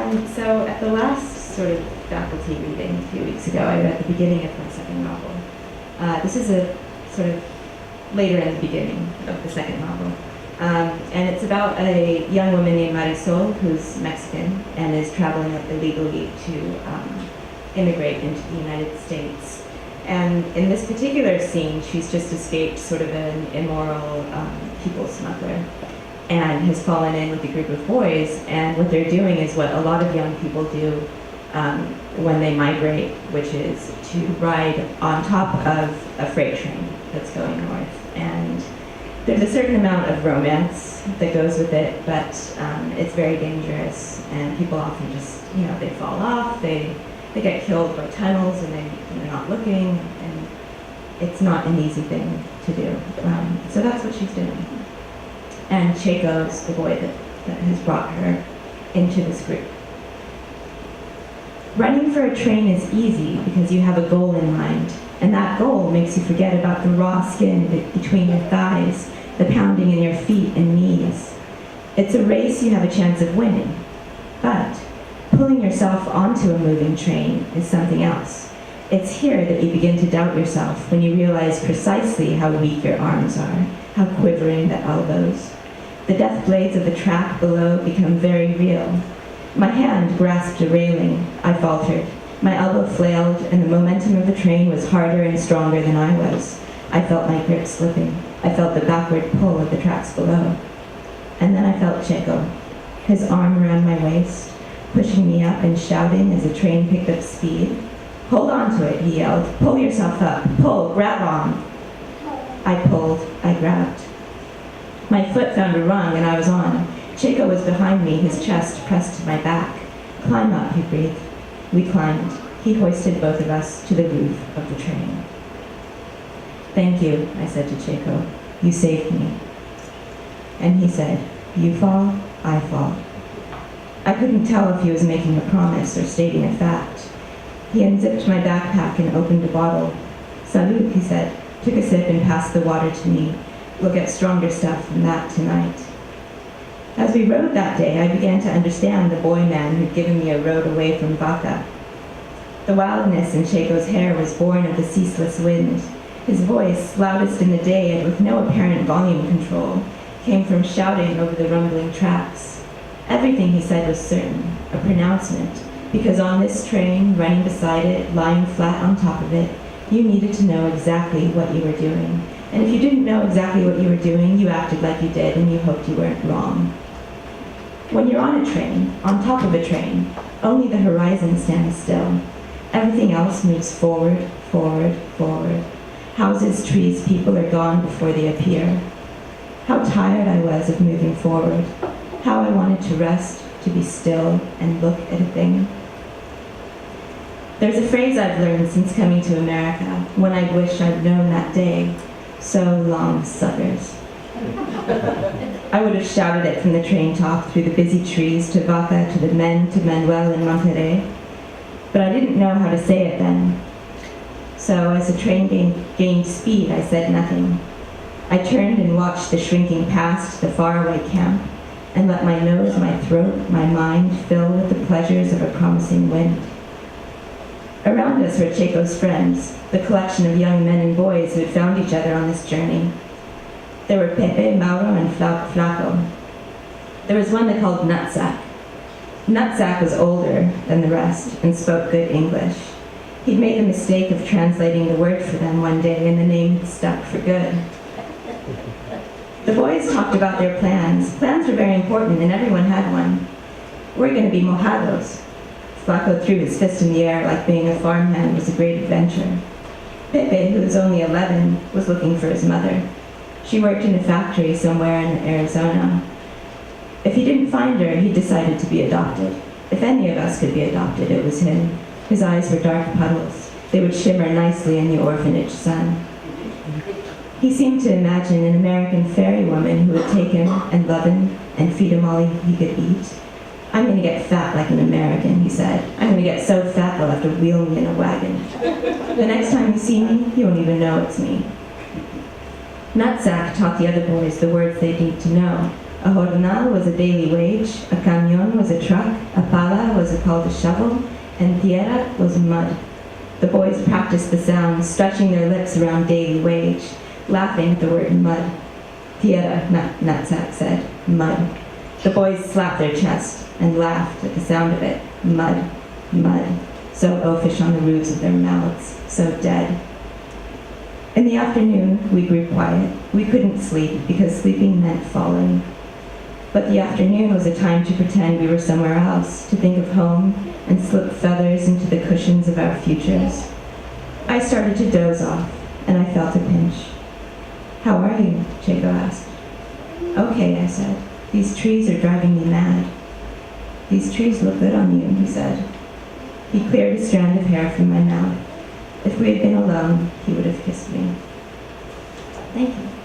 So at the last sort of faculty reading a few weeks ago, I read the beginning of my second novel. This is a sort of later in the beginning of the second novel. And it's about a young woman named Marisol who's Mexican and is traveling illegally to immigrate into the United States. And in this particular scene, she's just escaped sort of an immoral people smuggler and has fallen in with a group of boys. And what they're doing is what a lot of young people do when they migrate, which is to ride on top of a freight train that's going north. And there's a certain amount of romance that goes with it, but it's very dangerous, and people often just, they fall off, they get killed by tunnels, and they're not looking, and it's not an easy thing to do. So that's what she's doing. And Chaco's the boy that has brought her into this group. Running for a train is easy because you have a goal in mind, and that goal makes you forget about the raw skin between your thighs, the pounding in your feet and knees. It's a race you have a chance of winning, but pulling yourself onto a moving train is something else. It's here that you begin to doubt yourself when you realize precisely how weak your arms are, how quivering the elbows. The death blades of the track below become very real. My hand grasped a railing. I faltered. My elbow flailed, and the momentum of the train was harder and stronger than I was. I felt my grip slipping. I felt the backward pull of the tracks below. And then I felt Chaco, his arm around my waist, pushing me up and shouting as the train picked up speed. "Hold on to it," he yelled. "Pull yourself up. Pull, grab on." I pulled, I grabbed. My foot found a rung and I was on. Chaco was behind me, his chest pressed to my back. "Climb up," he breathed. We climbed. He hoisted both of us to the roof of the train. "Thank you," I said to Chaco. "You saved me." And he said, "You fall, I fall." I couldn't tell if he was making a promise or stating a fact. He unzipped my backpack and opened a bottle. "Salud," he said, took a sip and passed the water to me. "We'll get stronger stuff than that tonight." As we rode that day, I began to understand the boy man who'd given me a road away from Vaca. The wildness in Chaco's hair was born of the ceaseless wind. His voice, loudest in the day and with no apparent volume control, came from shouting over the rumbling tracks. Everything he said was certain, a pronouncement, because on this train, running beside it, lying flat on top of it, you needed to know exactly what you were doing. And if you didn't know exactly what you were doing, you acted like you did and you hoped you weren't wrong. When you're on a train, on top of a train, only the horizon stands still. Everything else moves forward, forward, forward. Houses, trees, people are gone before they appear. How tired I was of moving forward. How I wanted to rest, to be still, and look at a thing. There's a phrase I've learned since coming to America, one I wish I'd known that day. "So long, suckers." I would have shouted it from the train top through the busy trees to Vaca, to the men, to Manuel and Monterrey. But I didn't know how to say it then. So as the train gained speed, I said nothing. I turned and watched the shrinking past the faraway camp and let my nose, my throat, my mind fill with the pleasures of a promising wind. Around us were Chaco's friends, the collection of young men and boys who had found each other on this journey. There were Pepe, Mauro, and Flaco. There was one they called Nutsack. Nutsack was older than the rest and spoke good English. He'd made the mistake of translating the word for them one day, and the name had stuck for good. The boys talked about their plans. Plans were very important, and everyone had one. "We're going to be mojados." Flaco threw his fist in the air like being a farmhand was a great adventure. Pepe, who was only 11, was looking for his mother. She worked in a factory somewhere in Arizona. If he didn't find her, he decided to be adopted. If any of us could be adopted, it was him. His eyes were dark puddles. They would shimmer nicely in the orphanage sun. He seemed to imagine an American fairy woman who would take him and love him and feed him all he could eat. "I'm going to get fat like an American," he said. "I'm going to get so fat they'll have to wheel me in a wagon. The next time you see me, you won't even know it's me." Nutsack taught the other boys the words they'd need to know. A jornal was a daily wage, a camión was a truck, a pala was called a shovel, and tierra was mud. The boys practiced the sounds, stretching their lips around daily wage, laughing at the word mud. Tierra, Nutsack said, mud. The boys slapped their chest and laughed at the sound of it. Mud, mud. So oafish on the roofs of their mouths, so dead. In the afternoon, we grew quiet. We couldn't sleep because sleeping meant falling. But the afternoon was a time to pretend we were somewhere else, to think of home and slip feathers into the cushions of our futures. I started to doze off, and I felt a pinch. How are you? Chaco asked. Okay, I said. These trees are driving me mad. These trees look good on you, he said. He cleared a strand of hair from my mouth. If we had been alone, he would have kissed me. Thank you.